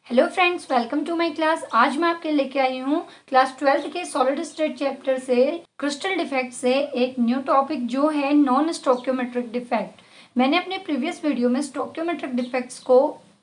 Hello friends, welcome to my class. आज मैं आपके लेके आई हूँ क्लास 12th के सॉलिड स्टेट चैप्टर से क्रिस्टल डिफेक्ट से एक न्यू टॉपिक जो है नॉन स्टोक्योमेट्रिक डिफेक्ट। मैंने अपने प्रीवियस वीडियो में स्टोक्योमेट्रिक डिफेक्ट्स को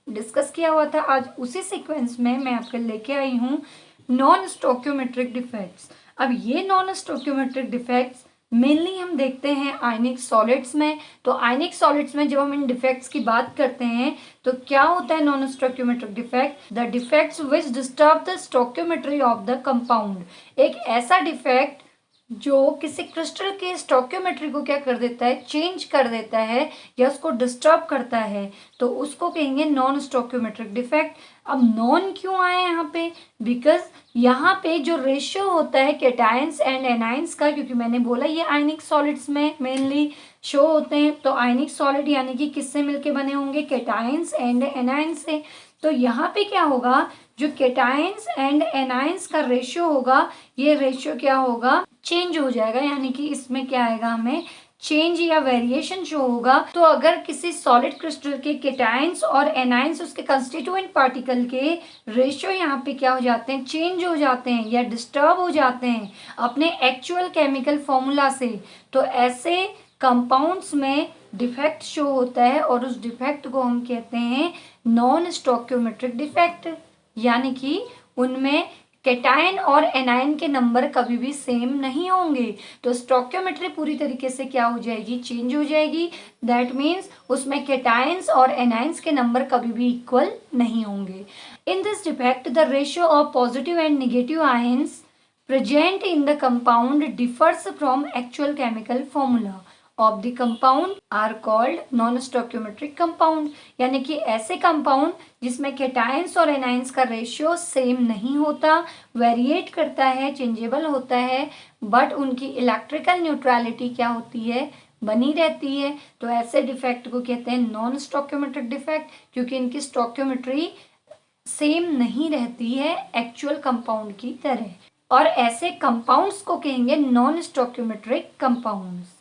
डिस्कस किया हुआ था। आज उसी सीक्वेंस में मैं आपके लेके आई हूँ नॉन स्टोक्योमेट्रिक डिफेक्ट्स। अब ये नॉन स्टोक्योमेट्रिक डिफेक्ट्स मेनली हम देखते हैं आयनिक सॉलिड्स में। तो आयनिक सॉलिड्स में जब हम इन डिफेक्ट्स की बात करते हैं तो क्या होता है non stoichiometric defect? The defects which disturb the stoichiometry of the compound. एक ऐसा डिफेक्ट जो किसी क्रिस्टल के स्टोक्योमेट्री को क्या कर देता है, चेंज कर देता है या उसको डिस्टर्ब करता है, तो उसको कहेंगे नॉन स्टोक्योमेट्रिक डिफेक्ट। अब नॉन क्यों आए यहाँ पे? बिकॉज यहाँ पे जो रेशियो होता है कैटायंस एंड एनायंस का, क्योंकि मैंने बोला ये आयनिक सॉलिड्स में मेनली शो होते हैं, तो आयनिक सॉलिड यानी कि किससे मिलके बने होंगे? कैटायंस एंड एनायंस से। तो यहाँ पे क्या होगा, जो कैटायंस एंड एनायंस का रेशियो होगा, ये रेशियो क्या होगा? चेंज हो जाएगा, यानी कि इसमें क्या आएगा, हमें चेंज या वेरिएशन शो होगा। तो अगर किसी सॉलिड क्रिस्टल के कैटायंस और एनायंस, उसके कंस्टिट्यूएंट पार्टिकल के रेशियो यहाँ पे क्या हो जाते हैं? चेंज हो जाते हैं या डिस्टर्ब हो जाते हैं अपने एक्चुअल केमिकल फॉर्मूला से, तो ऐसे कंपाउंड्स में डिफेक्ट शो होता है और उस डिफेक्ट को हम कहते हैं नॉन स्टोक्योमेट्रिक डिफेक्ट। यानी कि उनमें कैटायन और एनायन के नंबर कभी भी सेम नहीं होंगे, तो स्टोक्योमेट्री पूरी तरीके से क्या हो जाएगी? चेंज हो जाएगी। दैट मीन्स उसमें कैटायंस और एनायंस के नंबर कभी भी इक्वल नहीं होंगे। इन this defect the ratio of positive and negative ions present in the compound differs from actual chemical formula of the compound are called non-stoichiometric compound। यानी कि ऐसे कंपाउंड जिसमें कैटायंस और एनायंस का रेशियो सेम नहीं होता, वेरिएट करता है, चेंजेबल होता है, बट उनकी इलेक्ट्रिकल न्यूट्रलिटी क्या होती है? बनी रहती है। तो ऐसे डिफेक्ट को कहते हैं नॉन स्टोक्योमेट्रिक डिफेक्ट, क्योंकि इनकी स्टोक्योमेट्री सेम नहीं रहती है एक्चुअल कंपाउंड की तरह, और ऐसे कंपाउंड्स को कहेंगे नॉन स्टोक्योमेट्रिक कंपाउंड्स।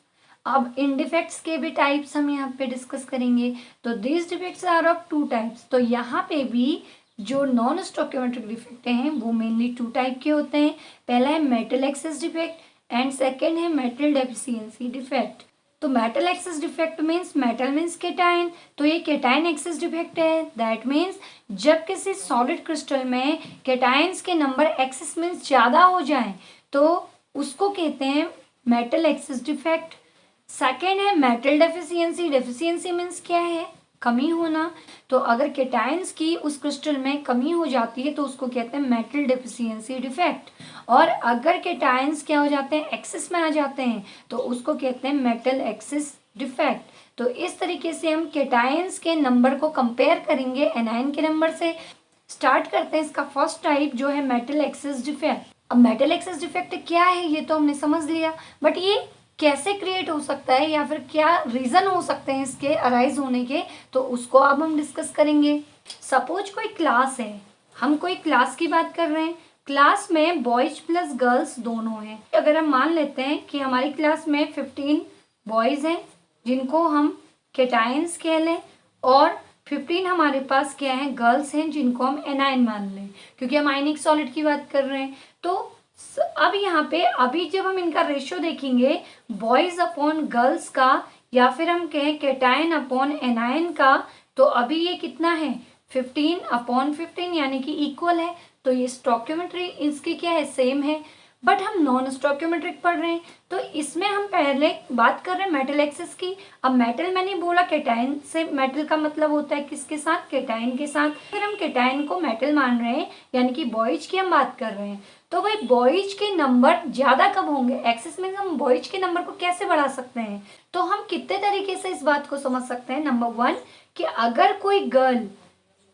अब इन डिफेक्ट्स के भी टाइप्स हम यहाँ पे डिस्कस करेंगे। तो this defects are of two types. तो यहाँ पे भी जो नॉन स्टोक्योमेट्रिक डिफेक्ट हैं वो मेनली टू टाइप के होते हैं। पहला है metal excess defect and second है मेटल डेफिशिएंसी डिफेक्ट। तो metal excess defect means metal means cation, तो ये कैटायन एक्सेस डिफेक्ट है। दैट मीन्स जब किसी सॉलिड क्रिस्टल में कैटायंस के नंबर एक्सेस मीन्स ज़्यादा हो जाएं तो उसको कहते हैं मेटल एक्सेस डिफेक्ट। सेकेंड है मेटल डेफिशिएंसी। डेफिशिएंसी मीन्स क्या है? कमी होना। तो अगर कैटायंस की उस क्रिस्टल में कमी हो जाती है तो उसको कहते हैं मेटल डेफिशिएंसी डिफेक्ट। और अगर कैटायंस क्या हो जाते हैं? एक्सेस में आ जाते हैं, तो उसको कहते हैं मेटल एक्सेस डिफेक्ट। तो इस तरीके से हम कैटायंस के नंबर को कंपेयर करेंगे एनायन के नंबर से। स्टार्ट करते हैं इसका फर्स्ट टाइप जो है मेटल एक्सेस डिफेक्ट। अब मेटल एक्सेस डिफेक्ट क्या है ये तो हमने समझ लिया, बट ये कैसे क्रिएट हो सकता है या फिर क्या रीजन हो सकते हैं इसके अराइज होने के, तो उसको अब हम डिस्कस करेंगे। सपोज कोई क्लास है, हम कोई क्लास की बात कर रहे हैं, क्लास में बॉयज प्लस गर्ल्स दोनों हैं। अगर हम मान लेते हैं कि हमारी क्लास में 15 बॉयज हैं जिनको हम कैटायंस कह लें, और 15 हमारे पास क्या है? गर्ल्स हैं जिनको हम एनायन मान लें, क्योंकि हम आयनिक सॉलिड की बात कर रहे हैं। तो अब यहाँ पे अभी जब हम इनका रेशियो देखेंगे बॉयज अपॉन गर्ल्स का, या फिर हम कहें कैटायन अपॉन एनायन का, तो अभी ये कितना है? 15 अपॉन 15, यानी कि इक्वल है। तो ये स्टोक्योमेट्री इसकी क्या है? सेम है। बट हम नॉन स्टोक्योमेट्रिक पढ़ रहे हैं, तो इसमें हम पहले बात कर रहे हैं मेटल एक्सेस की। अब मेटल मैंने बोला कैटायन से, मेटल का मतलब होता है किसके साथ? कैटायन के साथ। फिर हम कैटायन को मेटल मान रहे हैं, यानी कि बॉयज की हम बात कर रहे हैं। तो भाई बॉयज के नंबर ज्यादा कब होंगे? एक्सेस में हम बॉयज के नंबर को कैसे बढ़ा सकते हैं? तो हम कितने तरीके से इस बात को समझ सकते हैं। नंबर 1 कि अगर कोई गर्ल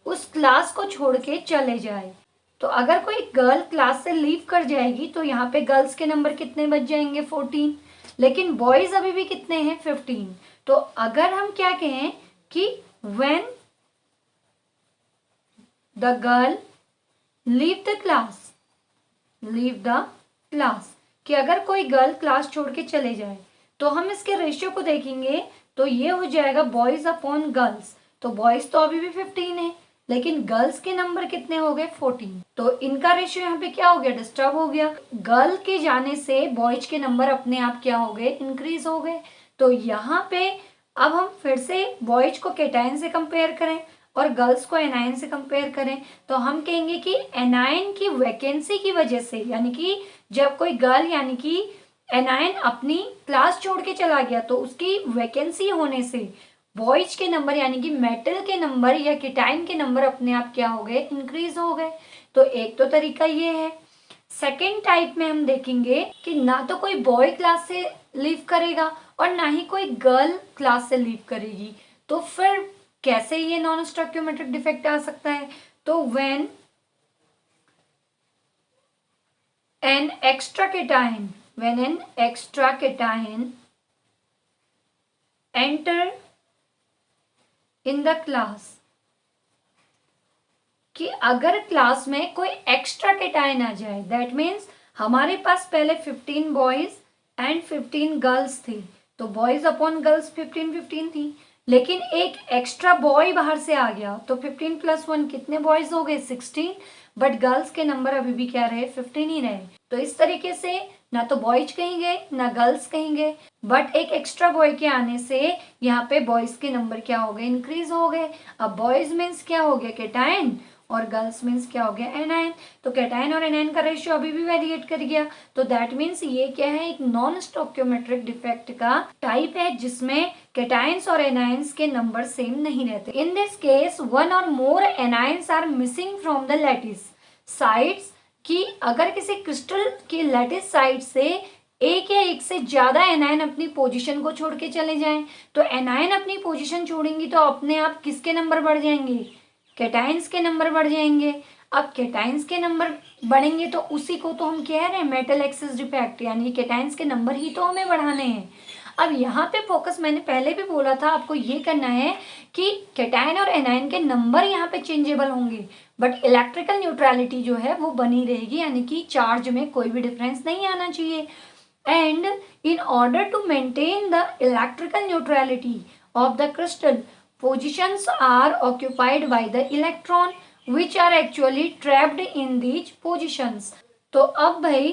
उस क्लास को छोड़ के चले जाए, तो अगर कोई गर्ल क्लास से लीव कर जाएगी तो यहाँ पे गर्ल्स के नंबर कितने बच जाएंगे? 14। लेकिन बॉयज अभी भी कितने हैं? 15। तो अगर हम क्या कहें कि when the girl leave the class, कि अगर कोई गर्ल क्लास छोड़ के चले जाए तो हम इसके रेशियो को देखेंगे तो ये हो जाएगा बॉयज अपॉन गर्ल्स। तो बॉयज तो अभी भी 15 है, लेकिन गर्ल्स के नंबर कितने हो गए 14। तो इनका रेशियो यहाँ पे क्या हो गया, डिस्टर्ब हो गया। गर्ल के जाने से बॉयज के नंबर अपने आप क्या हो गए, इंक्रीज हो गए। तो यहाँ पे अब हम फिर से बॉयज को कैटायन से कंपेयर करें और गर्ल्स को एनायन से कंपेयर करें तो हम कहेंगे कि एनायन की वैकेंसी की वजह से, यानी कि जब कोई गर्ल यानी कि एनायन अपनी क्लास छोड़ के चला गया तो उसकी वैकेंसी होने से बॉयज के नंबर यानी कि मेटल के नंबर या केटाइन के नंबर अपने आप क्या हो गए, इंक्रीज हो गए। तो एक तो तरीका ये है। सेकेंड टाइप में हम देखेंगे कि ना तो कोई बॉय क्लास से लीव करेगा और ना ही कोई गर्ल क्लास से लीव करेगी। तो फिर कैसे ये नॉन स्टोइकियोमेट्रिक डिफेक्ट आ सकता है, तो when an extra cation enter in the class, कि अगर क्लास में कोई एक्स्ट्रा केटाइन आ जाए, दैट मीन्स हमारे पास पहले 15 बॉयज एंड 15 गर्ल्स थी, तो बॉयज अपॉन गर्ल्स 15 थी, लेकिन एक एक्स्ट्रा बॉय बाहर से आ गया तो 15 + 1 कितने बॉयज हो गए 16, बट गर्ल्स के नंबर अभी भी क्या रहे 15 ही रहे। तो इस तरीके से ना तो बॉयज कहीं गए ना गर्ल्स कहीं गए, बट एक एक्स्ट्रा बॉय के आने से यहाँ पे बॉयज के नंबर क्या हो गए, इंक्रीज हो गए। अब बॉयज मीन्स क्या हो गया केटाइन और गर्ल्स मीन्स क्या हो गया एनायन। तो कैटायन और एनायन का रेशियो अभी भी वेरिएट कर गया। तो दैट मीन्स ये क्या है, एक नॉन स्टोइकियोमेट्रिक डिफेक्ट का टाइप है जिसमें कैटायंस और एनायंस के नंबर सेम नहीं रहते। इन दिस केस वन और more anions are missing from the lattice sites, कि अगर किसी क्रिस्टल की लैटिस साइड से एक या एक से ज्यादा एनायन अपनी पोजीशन को छोड़ के चले जाएं, तो एनायन अपनी पोजीशन छोड़ेंगी तो अपने आप किसके नंबर बढ़ जाएंगे, कैटायंस के नंबर बढ़ जाएंगे। अब कैटायंस के नंबर बढ़ेंगे तो उसी को तो हम कह रहे हैं मेटल एक्सिस डिफेक्ट, यानी कैटायंस के नंबर ही तो हमें बढ़ाने हैं। अब यहाँ पे फोकस मैंने पहले भी बोला था आपको ये करना है कि कैटायन और एनायन के नंबर यहाँ पे चेंजेबल होंगे, बट इलेक्ट्रिकल न्यूट्रलिटी जो है वो बनी रहेगी, यानी कि चार्ज में कोई भी डिफरेंस नहीं आना चाहिए। And in order to maintain the electrical neutrality of the crystal, positions are occupied by the electron which are actually trapped in these positions। तो अब भाई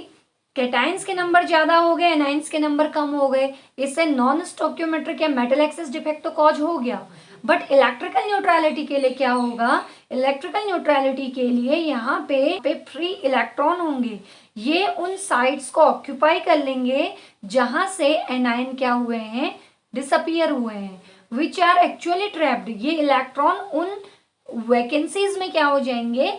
कैटायंस के नंबर ज्यादा हो गए, एनायंस के नंबर कम हो गए, इससे नॉन स्टोइकियोमेट्रिक या मेटल एक्सिस डिफेक्ट तो कॉज हो गया। बट इलेक्ट्रिकल न्यूट्रलिटी के लिए क्या होगा, इलेक्ट्रिकल न्यूट्रलिटी के लिए यहाँ पे फ्री इलेक्ट्रॉन होंगे, ये उन साइड्स को ऑक्यूपाई कर लेंगे जहां से एनायन क्या हुए हैं, डिसअपियर हुए हैं, विच आर एक्चुअली ट्रैप्ड। ये इलेक्ट्रॉन उन वैकेंसीज में क्या हो जाएंगे,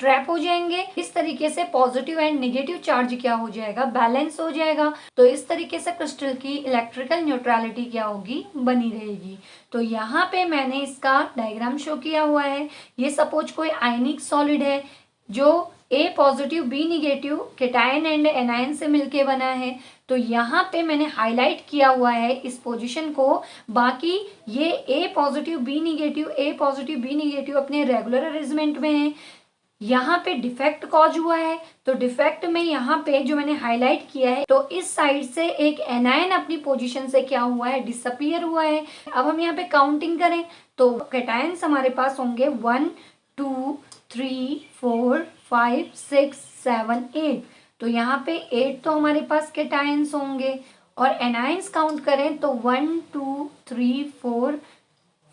ट्रैप हो जाएंगे। इस तरीके से पॉजिटिव एंड नेगेटिव चार्ज क्या हो जाएगा, बैलेंस हो जाएगा। तो इस तरीके से क्रिस्टल की इलेक्ट्रिकल न्यूट्रलिटी क्या होगी, बनी रहेगी। तो यहाँ पे मैंने इसका डायग्राम शो किया हुआ है। ये सपोज कोई आयनिक सॉलिड है जो A positive B negative cation and anion से मिलके बना है। तो यहाँ पे मैंने हाईलाइट किया हुआ है इस पोजीशन को। बाकी ये A पॉजिटिव B निगेटिव अपने रेगुलर अरेंजमेंट में है। यहाँ पे डिफेक्ट कॉज हुआ है, तो डिफेक्ट में यहाँ पे जो मैंने हाईलाइट किया है, तो इस साइड से एक एनायन अपनी पोजीशन से क्या हुआ है, डिसअपियर हुआ है। अब हम यहाँ पे काउंटिंग करें तो कैटायंस हमारे पास होंगे 1 2 3 4 5 6 7 8। तो यहाँ पे 8 तो हमारे पास कैटायंस होंगे, और एनायंस काउंट करें तो 1 2 3 4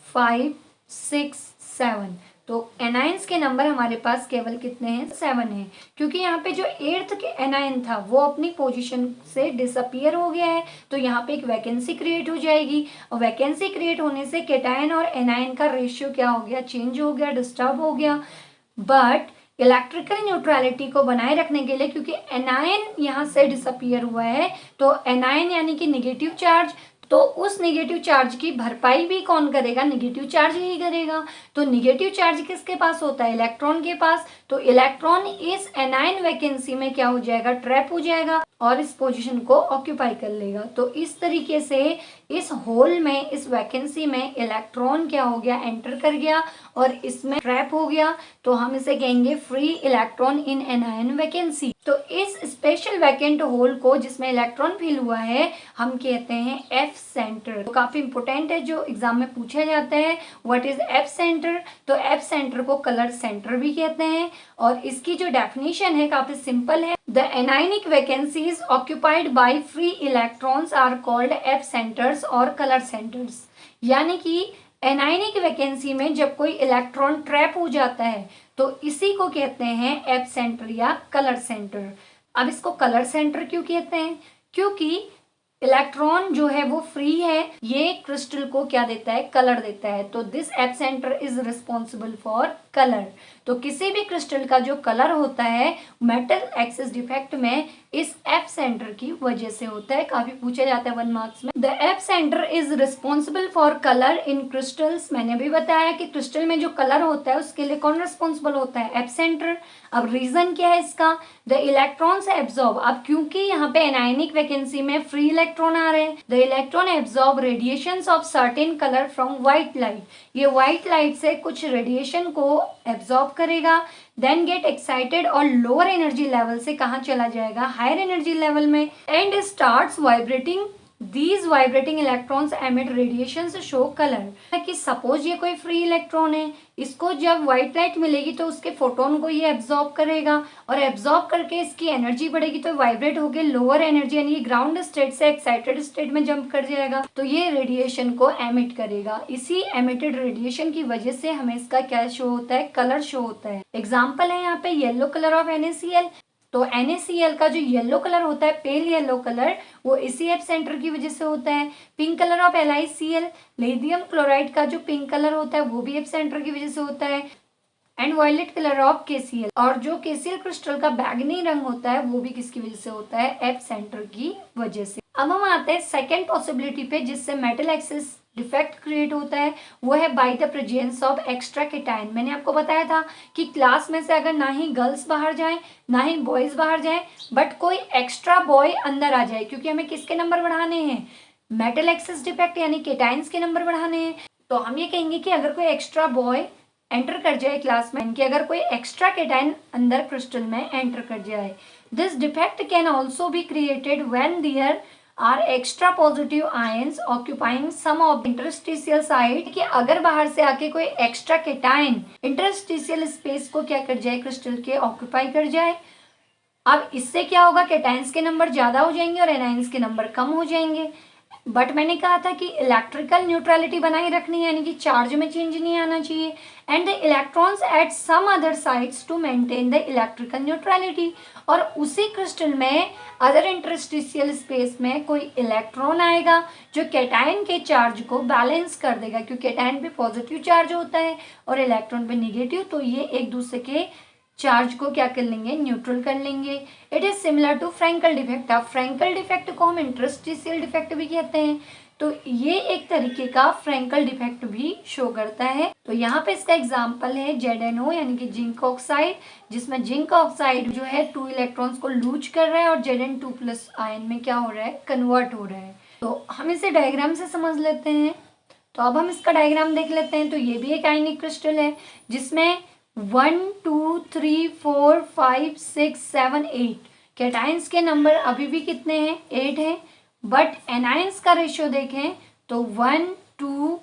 5 6 7। तो एनायंस के नंबर हमारे पास केवल कितने हैं, 7 हैं, क्योंकि यहाँ पे जो 8th के एनायन था वो अपनी पोजीशन से डिसअपियर हो गया है। तो यहाँ पे एक वैकेंसी क्रिएट हो जाएगी, और वैकेंसी क्रिएट होने से कैटायन और एनायन का रेशियो क्या हो गया, चेंज हो गया, डिस्टर्ब हो गया। बट इलेक्ट्रिकल न्यूट्रलिटी को बनाए रखने के लिए, क्योंकि एनायन यहाँ से डिसअपियर हुआ है, तो एनायन यानी कि नेगेटिव चार्ज, तो उस नेगेटिव चार्ज की भरपाई भी कौन करेगा, नेगेटिव चार्ज ही करेगा। तो नेगेटिव चार्ज किसके पास होता है, इलेक्ट्रॉन के पास। तो इलेक्ट्रॉन इस एनायन वैकेंसी में क्या हो जाएगा, ट्रैप हो जाएगा। और इस पोजीशन को ऑक्यूपाई कर लेगा। तो इस तरीके से इस होल में, इस वैकेंसी में इलेक्ट्रॉन क्या हो गया, एंटर कर गया और इसमें ट्रैप हो गया। तो हम इसे कहेंगे free electron in anion vacancy. तो इस स्पेशल वैकेंट होल को जिसमें इलेक्ट्रॉन फिल हुआ है हम कहते हैं एफ सेंटर। तो काफी इंपॉर्टेंट है, जो एग्जाम में पूछा जाता है, व्हाट इज एफ सेंटर। तो एफ सेंटर को कलर सेंटर भी कहते हैं और इसकी जो डेफिनेशन है काफी सिंपल है। The anionic vacancies occupied by free electrons are called F centers और color centers। यानी कि एनायनिक वैकेंसी में जब कोई इलेक्ट्रॉन ट्रैप हो जाता है तो इसी को कहते हैं एफ सेंटर या कलर सेंटर। अब इसको कलर सेंटर क्यों कहते हैं, क्योंकि इलेक्ट्रॉन जो है वो फ्री है, ये क्रिस्टल को क्या देता है, कलर देता है। तो this F centre is responsible for colour. तो किसी भी क्रिस्टल का जो कलर होता है मेटल एक्सिस डिफेक्ट में इस एफ सेंटर की वजह से होता है। काफी पूछा जाता है 1 मार्क्स में। The F centre is responsible for colour in crystals. मैंने भी बताया कि क्रिस्टल में जो कलर होता है उसके लिए कौन रिस्पॉन्सिबल होता है, एफ सेंटर। अब रीजन क्या है इसका, द इलेक्ट्रॉन्स एब्जॉर्ब। अब क्योंकि यहाँ पे एनायनिक वैकेंसी में फ्री इलेक्ट्रॉन आ रहे हैं, the electron absorb radiations of certain colour from white light. ये व्हाइट लाइट से कुछ रेडिएशन को एब्जॉर्ब करेगा, देन गेट एक्साइटेड और लोअर एनर्जी लेवल से कहाँ चला जाएगा, हायर एनर्जी लेवल में, and starts vibrating. These vibrating electrons emit radiations show color। कि सपोज ये कोई फ्री इलेक्ट्रॉन है, इसको जब व्हाइट लाइट मिलेगी तो उसके फोटोन को ये एब्जॉर्ब करेगा और एब्जॉर्ब करके इसकी एनर्जी बढ़ेगी तो वाइब्रेट होकर लोअर एनर्जी यानी ग्राउंड स्टेट से एक्साइटेड स्टेट में जंप कर जाएगा। तो ये रेडिएशन को एमिट करेगा। इसी एमिटेड रेडिएशन की वजह से हमें इसका क्या शो होता है, कलर शो होता है। एग्जाम्पल है यहाँ पे येलो कलर ऑफ NaCl। तो NaCl का जो येलो कलर होता है, पेल येलो कलर, वो इसी एफ सेंटर की वजह से होता है। Pink colour of LiCl, lithium chloride का जो पिंक कलर होता है वो भी एफ सेंटर की वजह से होता है। And violet colour of KCl, और जो KCl क्रिस्टल का बैगनी रंग होता है वो भी किसकी वजह से होता है, एफ सेंटर की वजह से। अब हम आते हैं सेकेंड पॉसिबिलिटी पे जिससे मेटल एक्सिस डिफेक्ट क्रिएट होता है, वो है bye the presence of extra cation. मैंने आपको बताया था कि क्लास में से अगर ना ही गर्ल्स बाहर जाएं ना ही बॉयज बाहर जाएं, बट कोई एक्स्ट्रा बॉय अंदर आ जाए, क्योंकि हमें किसके नंबर बढ़ाने हैं, मेटल एक्सिस डिफेक्ट यानी केटायंस के नंबर बढ़ाने हैं। तो हम ये कहेंगे कि अगर कोई एक्स्ट्रा बॉय एंटर कर जाए क्लास में, कि अगर कोई एक्स्ट्रा केटायन अंदर क्रिस्टल में एंटर कर जाए, this defect can also be created when there are extra positive ions occupying some of interstitial side. कि अगर बाहर से आके कोई एक्स्ट्रा केटायन इंटरस्टिशियल स्पेस को क्या कर जाए, क्रिस्टल के ऑक्यूपाई कर जाए। अब इससे क्या होगा, केटायंस के नंबर ज्यादा हो जाएंगे और एनायंस के नंबर कम हो जाएंगे। बट मैंने कहा था कि इलेक्ट्रिकल न्यूट्रलिटी बनाए रखनी है, यानी कि चार्ज में चेंज नहीं आना चाहिए। And the electrons at some other sides to maintain the electrical neutrality. और उसी क्रिस्टल में अदर इंटरस्टिशियल स्पेस में कोई इलेक्ट्रॉन आएगा जो कैटायन के चार्ज को बैलेंस कर देगा, क्योंकि कैटायन पे पॉजिटिव चार्ज होता है और इलेक्ट्रॉन पे निगेटिव। तो ये एक दूसरे के चार्ज को क्या कर लेंगे, न्यूट्रल कर लेंगे। It is similar to Frenkel defect. अब फ्रैंकल डिफेक्ट को हम इंटरस्टिशियल डिफेक्ट भी कहते हैं। तो ये एक तरीके का फ्रैंकल डिफेक्ट भी शो करता है। तो यहाँ पे इसका एग्जांपल है ZnO यानी कि जिंक ऑक्साइड, जिसमें जिंक ऑक्साइड जो है 2 इलेक्ट्रॉन्स को लूज कर रहा है और Zn2+ आयन में क्या हो रहा है, कन्वर्ट हो रहा है। तो हम इसे डायग्राम से समझ लेते हैं। तो अब हम इसका डायग्राम देख लेते हैं। तो ये भी एक आयनिक क्रिस्टल है जिसमें 1 2 3 4 5 6 7 8 कैटायंस के नंबर अभी भी कितने हैं, 8 हैं। बट एनायंस का रेशियो देखें तो 1 2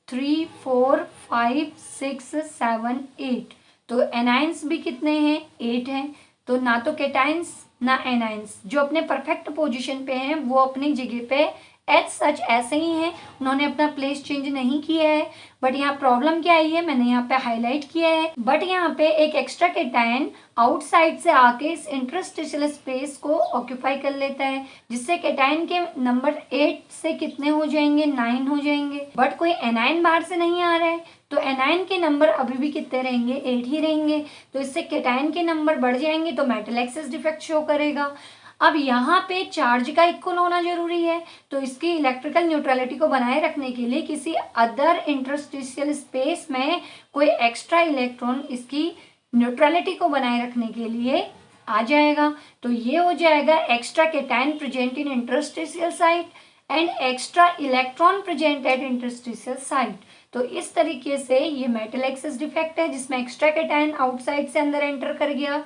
3 4 5 6 7 8। तो एनायंस भी कितने हैं, 8 हैं। तो ना तो कैटायंस ना एनायंस जो अपने परफेक्ट पोजीशन पे हैं वो अपनी जगह पे एज सच ऐसे ही हैं, उन्होंने अपना प्लेस चेंज नहीं किया है। बट यहाँ प्रॉब्लम क्या आई है, मैंने यहाँ पे हाईलाइट किया है। बट यहाँ पे एक एक्स्ट्रा कैटायन आउटसाइड से आके इस इंटरस्टिशियल स्पेस को ऑक्यूपाई कर लेता है, जिससे कैटायन के नंबर 8 से कितने हो जाएंगे, 9 हो जाएंगे। बट कोई एनायन बाहर से नहीं आ रहा है, तो एनायन के नंबर अभी भी कितने रहेंगे, 8 ही रहेंगे। तो इससे कैटायन के नंबर बढ़ जाएंगे तो मेटल एक्सिस डिफेक्ट शो करेगा। अब यहाँ पे चार्ज का इक्वल होना जरूरी है, तो इसकी इलेक्ट्रिकल न्यूट्रलिटी को बनाए रखने के लिए किसी अदर इंटरस्टिशियल स्पेस में कोई एक्स्ट्रा इलेक्ट्रॉन इसकी न्यूट्रलिटी को बनाए रखने के लिए आ जाएगा। तो ये हो जाएगा extra cation present in interstitial site and extra electron present at interstitial site. तो इस तरीके से ये मेटल एक्सेस डिफेक्ट है जिसमें एक्स्ट्रा केटायन आउटसाइड से अंदर एंटर कर गया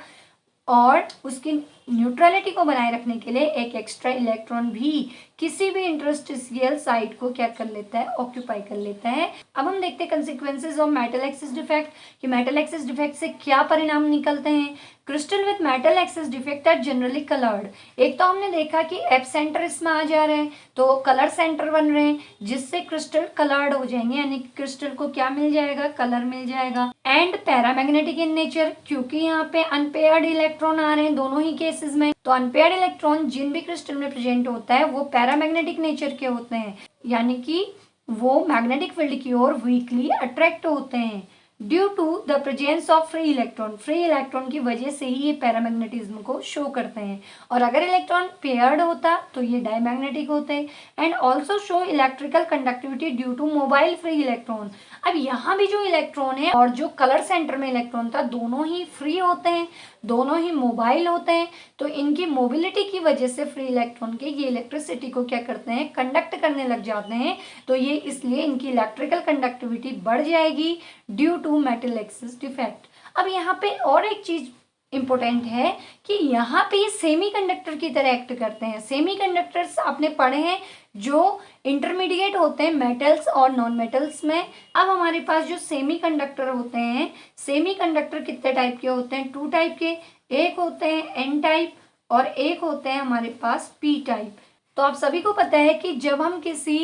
और उसकी न्यूट्रलिटी को बनाए रखने के लिए एक एक्स्ट्रा इलेक्ट्रॉन भी किसी भी इंटरस्टिशियल साइट को क्या कर लेता है, ऑक्यूपाई कर लेता है। अब हम देखते हैं consequences of metal excess defect कि मेटल एक्सेस डिफेक्ट से क्या परिणाम निकलते हैं। Crystal with metal excess defect are generally coloured. एक तो हमने देखा कि एप सेंटर इसमें आ जा रहे हैं तो कलर सेंटर बन रहे हैं जिससे क्रिस्टल कलर्ड हो जाएंगे, यानी क्रिस्टल को क्या मिल जाएगा, कलर मिल जाएगा। एंड पैरामैग्नेटिक इन नेचर, क्योंकि यहाँ पे अनपेयर्ड इलेक्ट्रॉन आ रहे हैं दोनों ही केसेस में, तो अनपेयर्ड इलेक्ट्रॉन जिन भी क्रिस्टल में प्रेजेंट होता है वो पैरामैग्नेटिक नेचर के होते हैं, यानी कि वो मैग्नेटिक फील्ड की ओर वीकली अट्रैक्ट होते हैं due to the presence of free electron. Free electron की वजह से ही ये पैरामैग्नेटिज्म को शो करते हैं। और अगर इलेक्ट्रॉन पेयर्ड होता तो ये डायमैग्नेटिक होते हैं। And also show electrical conductivity due to mobile free electron. अब यहाँ भी जो इलेक्ट्रॉन है और जो कलर सेंटर में इलेक्ट्रॉन था दोनों ही फ्री होते हैं, दोनों ही मोबाइल होते हैं। तो इनकी मोबिलिटी की वजह से फ्री इलेक्ट्रॉन के ये इलेक्ट्रिसिटी को क्या करते हैं, कंडक्ट करने लग जाते हैं। तो ये इसलिए इनकी इलेक्ट्रिकल कंडक्टिविटी बढ़ जाएगी due to metal excess defect. अब यहाँ पे और एक चीज इंपॉर्टेंट है कि यहाँ पे ये सेमीकंडक्टर की तरह एक्ट करते हैं। सेमीकंडक्टर्स आपने पढ़े हैं जो इंटरमीडिएट होते हैं मेटल्स और नॉन मेटल्स में। अब हमारे पास जो सेमीकंडक्टर होते हैं, सेमीकंडक्टर कितने टाइप के होते हैं, 2 टाइप के। एक होते हैं एन टाइप और एक होते हैं हमारे पास पी टाइप। तो आप सभी को पता है कि जब हम किसी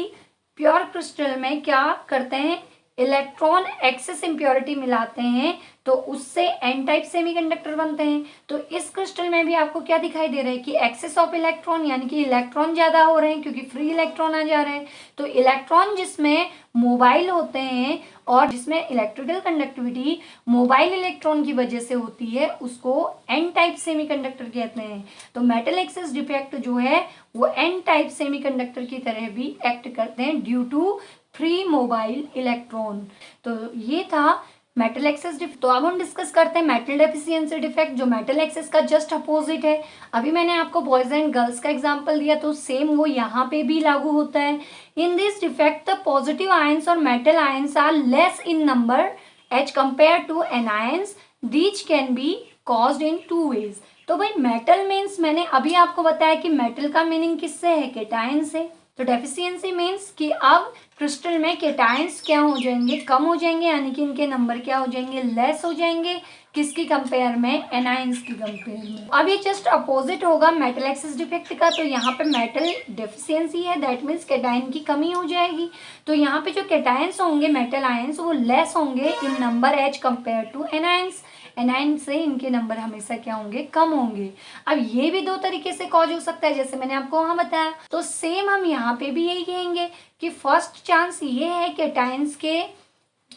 प्योर क्रिस्टल में क्या करते हैं, इलेक्ट्रॉन एक्सेस इम्प्योरिटी मिलाते हैं तो उससे एन टाइप सेमीकंडक्टर बनते हैं। तो इस क्रिस्टल में भी आपको क्या दिखाई दे रहा है कि एक्सेस ऑफ इलेक्ट्रॉन, यानी कि इलेक्ट्रॉन ज्यादा हो रहे हैं क्योंकि फ्री इलेक्ट्रॉन आ जा रहे हैं। तो इलेक्ट्रॉन जिसमें मोबाइल होते हैं और जिसमें इलेक्ट्रिकल कंडक्टिविटी मोबाइल इलेक्ट्रॉन की वजह से होती है उसको एन टाइप सेमीकंडक्टर कहते हैं। तो मेटल एक्सेस डिफेक्ट जो है वो एन टाइप सेमीकंडक्टर की तरह भी एक्ट करते हैं due to free mobile electron. तो ये था मेटल एक्सेस डिफेक्ट। तो अब हम डिस्कस करते हैं मेटल डेफिशिएंसी डिफेक्ट जो मेटल एक्सेस का जस्ट अपोजिट है। अभी मैंने आपको बॉयज एंड गर्ल्स का एग्जांपल दिया तो सेम वो यहाँ पे भी लागू होता है। In this defect the positive ions और metal ions are less in number as compared to anions. These can be caused in 2 ways. तो भाई मेटल मीन्स मैंने अभी आपको बताया कि मेटल का मीनिंग किससे है, केटायन से। तो डेफिशिएंसी मीन्स कि अब क्रिस्टल में केटायंस क्या हो जाएंगे, कम हो जाएंगे, यानी कि इनके नंबर क्या हो जाएंगे, लेस हो जाएंगे। किसकी कंपेयर में, एनायंस की कंपेयर में। अब ये जस्ट अपोजिट होगा मेटल एक्सेस डिफेक्ट का। तो यहाँ पे मेटल डेफिशिएंसी है, दैट मीन्स केटायन की कमी हो जाएगी। तो यहाँ पे जो केटायंस होंगे मेटल आयंस वो लेस होंगे in number as compared to anions. Anion से इनके नंबर हमेशा क्या होंगे, कम होंगे। अब ये भी 2 तरीके से कॉज हो सकता है जैसे मैंने आपको वहां बताया। तो सेम हम यहाँ पे भी यही कहेंगे कि फर्स्ट चांस ये है केटायंस के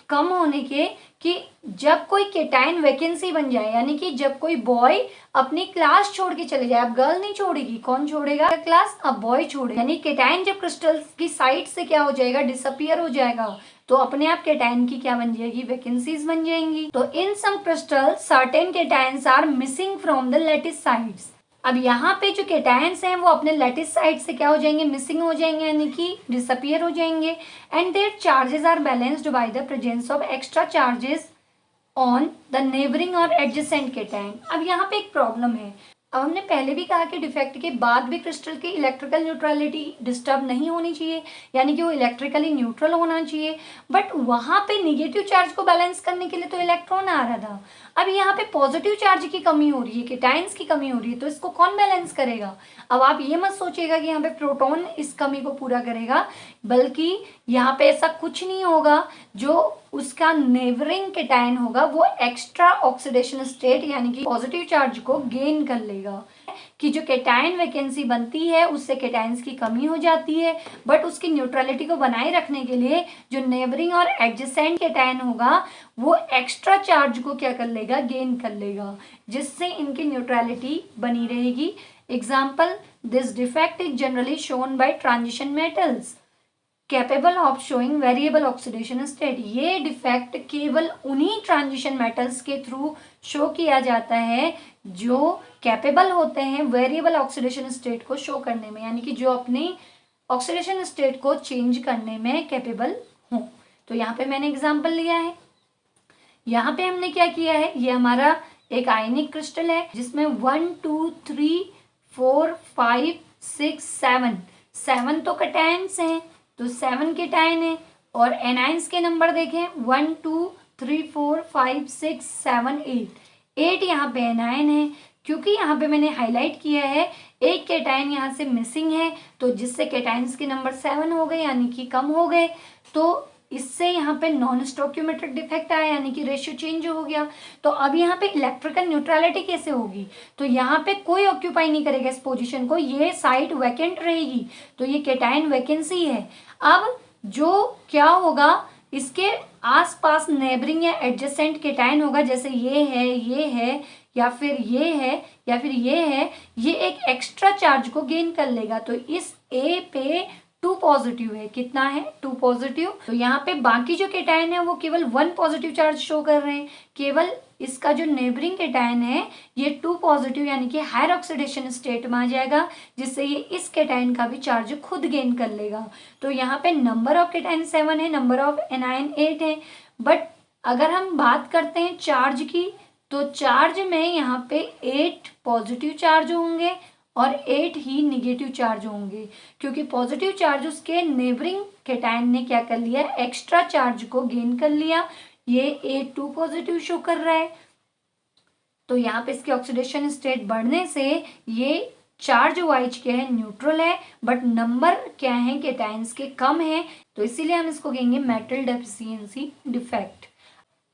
कम होने के कि जब कोई केटायन वैकेंसी बन जाए, यानी कि जब कोई बॉय अपनी क्लास छोड़ के चले जाए। अब गर्ल नहीं छोड़ेगी, कौन छोड़ेगा क्लास, अब बॉय छोड़ेगा। यानी केटायन जब क्रिस्टल की साइड से क्या हो जाएगा, डिसअपियर हो जाएगा, तो अपने आप केटायन की क्या बन जाएगी, वैकेंसीज बन जाएंगी। तो in some crystal certain cations are missing from the lattice sites. अब यहाँ पे जो केटायंस हैं वो अपने लैटिस साइड से क्या हो जाएंगे, मिसिंग हो जाएंगे, यानी कि डिसअपियर हो जाएंगे। And their charges are balanced by the presence of extra charges on the neighbouring और एडजेसेंट केटायन। अब यहाँ पे एक प्रॉब्लम है। अब हमने पहले भी कहा कि डिफेक्ट के बाद भी क्रिस्टल की इलेक्ट्रिकल न्यूट्रलिटी डिस्टर्ब नहीं होनी चाहिए, यानी कि वो इलेक्ट्रिकली न्यूट्रल होना चाहिए। बट वहाँ पे निगेटिव चार्ज को बैलेंस करने के लिए तो इलेक्ट्रॉन आ रहा था। अब यहाँ पे पॉजिटिव चार्ज की कमी हो रही है, केटायंस की कमी हो रही है, तो इसको कौन बैलेंस करेगा। अब आप ये मत सोचिएगा कि यहाँ पे प्रोटॉन इस कमी को पूरा करेगा, बल्कि यहाँ पे ऐसा कुछ नहीं होगा। जो उसका नेबरिंग केटायन होगा वो एक्स्ट्रा ऑक्सीडेशन स्टेट यानी कि पॉजिटिव चार्ज को गेन कर लेगा। कि जो केटायन वैकेंसी बनती है उससे केटायंस की कमी हो जाती है, बट उसकी न्यूट्रलिटी को बनाए रखने के लिए जो नेबरिंग और एडजेसेंट केटायन होगा वो एक्स्ट्रा चार्ज को क्या कर लेगा, गेन कर लेगा, जिससे इनकी न्यूट्रलिटी बनी रहेगी। Example, this defect is generally shown by transition metals. Capable of showing variable oxidation state. ये डिफेक्ट केवल उन्हीं ट्रांजिशन मेटल्स के थ्रू शो किया जाता है जो कैपेबल होते हैं वेरिएबल ऑक्सीडेशन स्टेट को शो करने में, यानी कि जो अपनी ऑक्सीडेशन स्टेट को चेंज करने में कैपेबल हो। तो यहाँ पे मैंने एग्जांपल लिया है। यहाँ पे हमने क्या किया है, ये हमारा एक आयनिक क्रिस्टल है जिसमें 1 2 3 4 5 6 7 तो कैटायंस हैं, तो 7 कैटायन है। और एनायंस के नंबर देखें 1 2 3 4 5 6 7 8 यहाँ पे एनायन है। क्योंकि यहाँ पे मैंने हाईलाइट किया है एक कैटायन यहाँ से मिसिंग है, तो जिससे कैटायंस के नंबर 7 हो गए, यानी कि कम हो गए। तो इससे यहाँ पे नॉन स्टोक्योमेट्रिक डिफेक्ट आया, यानी कि रेशियो चेंज हो गया। तो अब यहाँ पे इलेक्ट्रिकल न्यूट्रलिटी कैसे होगी, तो यहाँ पे कोई ऑक्यूपाई नहीं करेगा इस पोजीशन को, ये साइड वैकेंट रहेगी। तो ये कैटायन वैकेंसी है। अब जो क्या होगा, इसके आसपास नेबरिंग या एडजेसेंट कैटायन होगा, जैसे ये है या फिर ये है या फिर ये है, ये एक एक्स्ट्रा चार्ज को गेन कर लेगा। तो इस ए पे 2 पॉजिटिव है, कितना है 2 पॉजिटिव। तो यहाँ पे बाकी जो कैटायन है वो केवल 1 पॉजिटिव चार्ज शो कर रहे हैं। केवल इसका जो नेबरिंग कैटायन है ये 2 पॉजिटिव यानी कि हायर ऑक्सीडेशन स्टेट में आ जाएगा, जिससे ये इस कैटायन का भी चार्ज खुद गेन कर लेगा। तो यहाँ पे नंबर ऑफ कैटायन 7 है, नंबर ऑफ एनायन 8 है। बट अगर हम बात करते हैं चार्ज की, तो चार्ज में यहाँ पे 8 पॉजिटिव चार्ज होंगे और 8 ही निगेटिव चार्ज होंगे, क्योंकि पॉजिटिव चार्ज उसके नेबरिंग कैटायन ने क्या कर लिया, एक्स्ट्रा चार्ज को गेन कर लिया। ये 8 2 पॉजिटिव शो कर रहा है। तो यहाँ पे इसके ऑक्सीडेशन स्टेट बढ़ने से ये चार्ज वाइज क्या है, न्यूट्रल है, बट नंबर क्या है कैटायंस के कम है। तो इसीलिए हम इसको कहेंगे मेटल डेफिशिएंसी डिफेक्ट।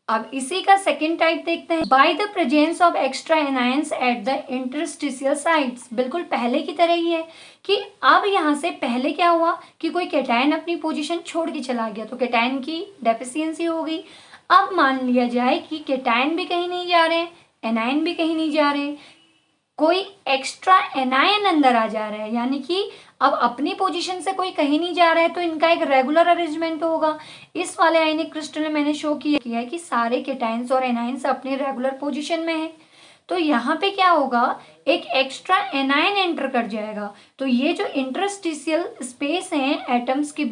अब इसी का सेकेंड टाइप देखते हैं, bye the presence of extra anions at the interstitial sites. बिल्कुल पहले की तरह ही है कि अब यहाँ से पहले क्या हुआ कि कोई कैटायन अपनी पोजीशन छोड़ के चला गया, तो कैटायन की डेफिशिएंसी हो गई। अब मान लिया जाए कि कैटायन भी कहीं नहीं जा रहे, एनायन भी कहीं नहीं जा रहे, कोई एक्स्ट्रा एनायन अंदर आ जा रहा है, यानी कि अब अपनी पोजीशन से कोई कहीं नहीं जा रहा है, तो इनका एक रेगुलर अरेंजमेंट होगा। इस वाले आयनिक क्रिस्टल में मैंने शो किया है कि सारे कैटायंस और एनायंस अपनी रेगुलर पोजीशन में है। तो यहाँ पे क्या होगा, एक एक्स्ट्रा एनायन एंटर कर जाएगा। तो ये जो इंटरस्टिशियल स्पेस है एटम्स की,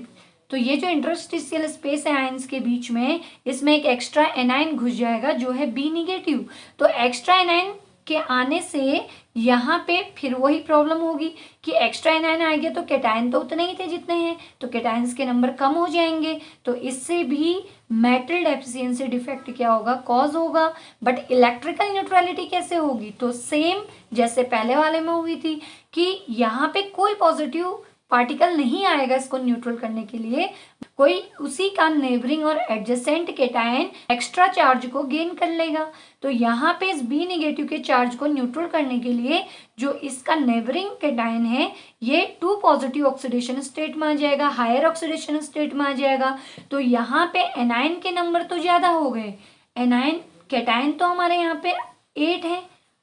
तो ये जो इंटरस्टिशियल स्पेस है आयंस के बीच में, इसमें एक एक्स्ट्रा एनायन घुस जाएगा जो है बी निगेटिव। तो एक्स्ट्रा एनायन के आने से यहाँ पे फिर वही प्रॉब्लम होगी कि एक्स्ट्रा एनायन आ गया तो कैटायन तो उतने ही थे जितने हैं, तो कैटायंस के नंबर कम हो जाएंगे। तो इससे भी मेटल डेफिशिएंसी डिफेक्ट क्या होगा, कॉज होगा। बट इलेक्ट्रिकल न्यूट्रलिटी कैसे होगी, तो सेम जैसे पहले वाले में हुई थी कि यहाँ पे कोई पॉजिटिव पार्टिकल नहीं आएगा इसको न्यूट्रल करने के लिए, कोई उसी का नेबरिंग और एडजेसेंट कैटायन एक्स्ट्रा चार्ज को गेन कर लेगा। तो यहाँ पे इस बी नेगेटिव के चार्ज को न्यूट्रल करने के लिए जो इसका नेबरिंग कैटायन है ये 2 पॉजिटिव ऑक्सीडेशन स्टेट में आ जाएगा, हायर ऑक्सीडेशन स्टेट में आ जाएगा। तो यहाँ पे एनायन के नंबर तो ज्यादा हो गए, एनायन कैटायन तो हमारे यहाँ पे 8 है,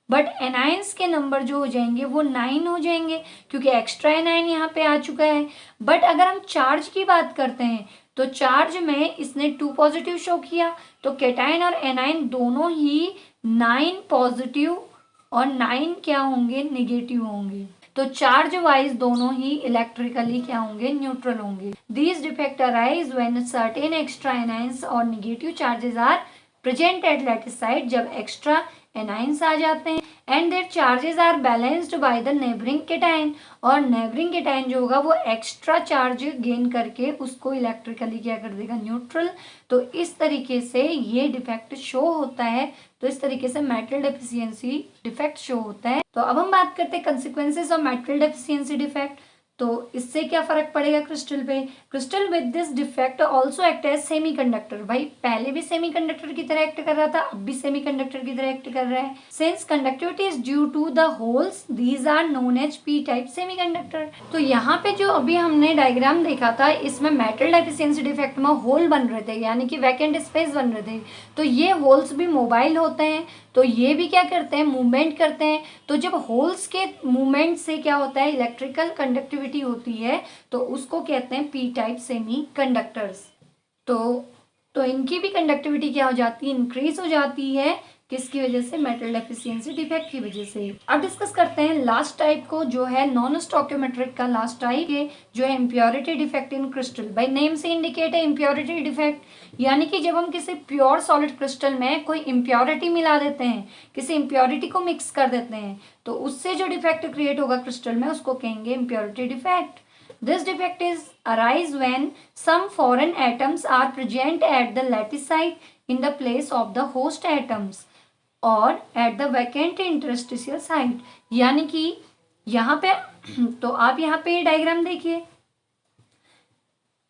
बट एनायंस के नंबर जो हो जाएंगे वो 9 हो जाएंगे, क्योंकि एक्स्ट्रा एनायन यहाँ पे आ चुका है। बट अगर हम चार्ज की बात करते हैं तो चार्ज में इसने 2 पॉजिटिव शो किया, तो कैटायन और एनायन दोनों ही 9 पॉजिटिव और 9 क्या होंगे, निगेटिव होंगे। तो चार्ज वाइज दोनों ही इलेक्ट्रिकली क्या होंगे, न्यूट्रल होंगे। These defect arise when certain extra anions और negative charges are present at lattice site, जब एक्स्ट्रा एनायंस आ जाते हैं and their charges are balanced by the neighbouring cation, और नेबरिंग कैटायन जो होगा वो एक्स्ट्रा चार्ज गेन करके उसको इलेक्ट्रिकली क्या कर देगा, न्यूट्रल। तो इस तरीके से ये डिफेक्ट शो होता है। तो इस तरीके से मेटल डेफिशिएंसी डिफेक्ट शो होता है। तो अब हम बात करते हैं consequences of metal deficiency defect. तो इससे क्या फर्क पड़ेगा क्रिस्टल पे, crystal with this defect also act as semiconductor. भाई पहले भी सेमीकंडक्टर की तरह एक्ट कर रहा था, अब भी सेमीकंडक्टर की तरह एक्ट कर रहा है। Since conductivity is due to the holes, these are known as P type semiconductor. तो यहाँ पे जो अभी हमने डायग्राम देखा था, इसमें मेटल डेफिशिएंसी डिफेक्ट में होल बन रहे थे, यानी कि वैकेंट स्पेस बन रहे थे। तो ये होल्स भी मोबाइल होते हैं, तो ये भी क्या करते हैं, मूवमेंट करते हैं। तो जब होल्स के मूवमेंट से क्या होता है, इलेक्ट्रिकल कंडक्टिविटी कंडक्टिविटी होती है तो उसको कहते हैं पी टाइप सेमी कंडक्टर्स। तो इनकी भी कंडक्टिविटी क्या हो जाती है, इंक्रीज हो जाती है। किसकी वजह से, मेटल डेफिशिएंसी डिफेक्ट की वजह से। अब डिस्कस करते हैं लास्ट टाइप को, जो है नॉन स्टोइकियोमेट्रिक का लास्ट टाइप है, जो है impurity defect in crystal. By name से इंडिकेट है इम्प्योरिटी डिफेक्ट, यानी कि जब हम किसी प्योर सॉलिड क्रिस्टल में कोई इम्प्योरिटी मिला देते हैं, किसी इम्प्योरिटी को मिक्स कर देते हैं, तो उससे जो डिफेक्ट क्रिएट होगा क्रिस्टल में उसको कहेंगे impurity defect. This defect is arise when some foreign atoms are present at the lattice site in the place of the host atoms or at the vacant interstitial site। यानी कि यहाँ पे तो आप यहाँ पे डायग्राम देखिए,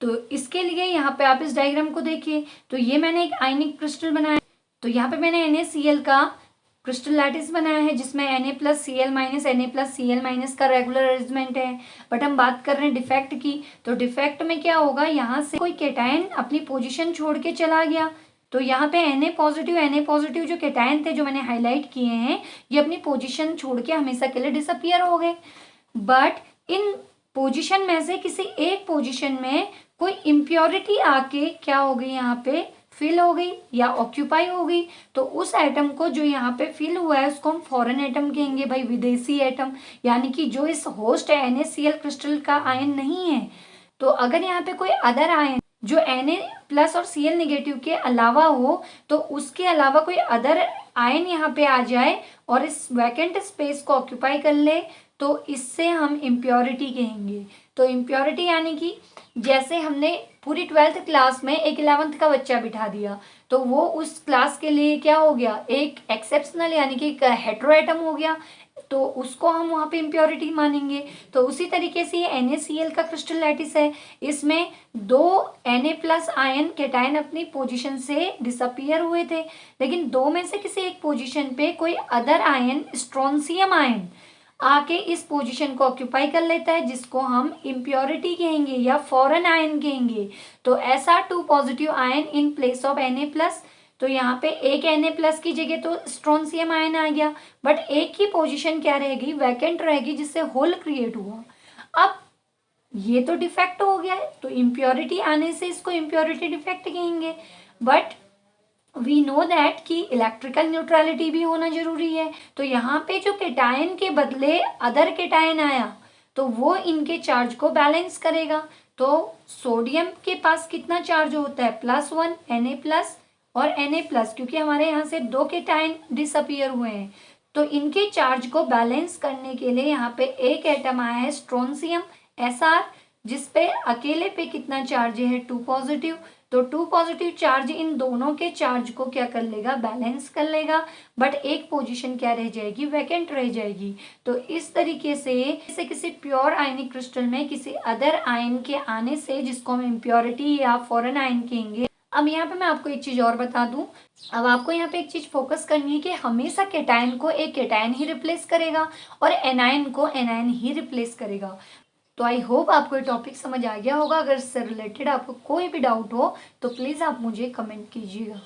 तो इसके लिए यहाँ पे आप इस डायग्राम को देखिए। तो ये मैंने एक आयनिक क्रिस्टल बनाया, तो यहाँ पे मैंने NaCl का क्रिस्टल लैटिस बनाया है जिसमें Na+Cl- Na+Cl- का रेगुलर अरेंजमेंट है। बट हम बात कर रहे हैं डिफेक्ट की, तो डिफेक्ट में क्या होगा, यहाँ से कोई केटायन अपनी पोजीशन छोड़ के चला गया, तो यहाँ पे Na पॉजिटिव जो केटायन थे जो मैंने हाईलाइट किए हैं, ये अपनी पोजीशन छोड़ के हमेशा के लिए डिसअपियर हो गए। बट इन पोजीशन में से किसी एक पोजीशन में कोई इम्प्योरिटी आके क्या हो गई, यहाँ पे फिल हो गई या ऑक्यूपाई हो गई, तो उस एटम को जो यहाँ पे फिल हुआ है उसको हम फॉरेन एटम कहेंगे भाई, विदेशी एटम, यानी कि जो इस होस्ट है NaCl क्रिस्टल का आयन नहीं है। तो अगर यहाँ पे कोई अदर आयन जो Na+ और Cl- के अलावा हो, तो उसके अलावा कोई अदर आयन यहाँ पे आ जाए और इस वैकेंट स्पेस को ऑक्यूपाई कर ले, तो इससे हम इम्प्योरिटी कहेंगे। तो इम्प्योरिटी यानी कि जैसे हमने पूरी 12th क्लास में एक 11th का बच्चा बिठा दिया, तो वो उस क्लास के लिए क्या हो गया, एक एक्सेप्शनल यानी कि एक हेटेरो एटम हो गया, तो उसको हम वहाँ पे इम्प्योरिटी मानेंगे। तो उसी तरीके से ये NaCl का क्रिस्टल लैटिस है, इसमें 2 Na+ आयन केटायन अपनी पोजीशन से डिसअपियर हुए थे, लेकिन दो में से किसी एक पोजीशन पे कोई अदर आयन, स्ट्रोंशियम आयन आके इस पोजीशन को ऑक्यूपाई कर लेता है, जिसको हम इम्प्योरिटी कहेंगे या फॉरेन आयन कहेंगे। तो Sr2 positive ion in place of Na+, तो यहाँ पे एक Na+ की जगह तो स्ट्रोंशियम आयन आ गया, बट एक की पोजीशन क्या रहेगी, वैकेंट रहेगी, जिससे होल क्रिएट हुआ। अब ये तो डिफेक्ट हो गया है, तो इम्प्योरिटी आने से इसको इम्प्योरिटी डिफेक्ट कहेंगे। बट वी नो दैट कि इलेक्ट्रिकल न्यूट्रलिटी भी होना जरूरी है, तो यहाँ पे जो केटायन के बदले अदर केटायन आया, तो वो इनके चार्ज को बैलेंस करेगा। तो सोडियम के पास कितना चार्ज होता है, +1 Na+ और Na+, क्योंकि हमारे यहाँ से 2 केटायन डिसअपियर हुए हैं, तो इनके चार्ज को बैलेंस करने के लिए यहाँ पे एक एटम आया है स्ट्रोंशियम Sr, जिसपे अकेले पे कितना चार्ज है, 2 पॉजिटिव। तो 2 पॉजिटिव चार्ज इन दोनों के चार्ज को क्या कर लेगा, बैलेंस कर लेगा, बट एक पोजीशन क्या रह जाएगी, वैकेंट रह जाएगी। तो इस तरीके से किसी प्योर आयनिक क्रिस्टल में किसी अदर आयन के आने से, जिसको हम इम्प्योरिटी या फॉरेन आयन कहेंगे। अब यहाँ पे मैं आपको एक चीज और बता दूं, अब आपको यहाँ पे एक चीज फोकस करनी है कि हमेशा केटायन को एक केटायन ही रिप्लेस करेगा और एनायन को एनायन ही रिप्लेस करेगा। तो आई होप आपको ये टॉपिक समझ आ गया होगा। अगर इससे रिलेटेड आपको कोई भी डाउट हो तो प्लीज़ आप मुझे कमेंट कीजिएगा।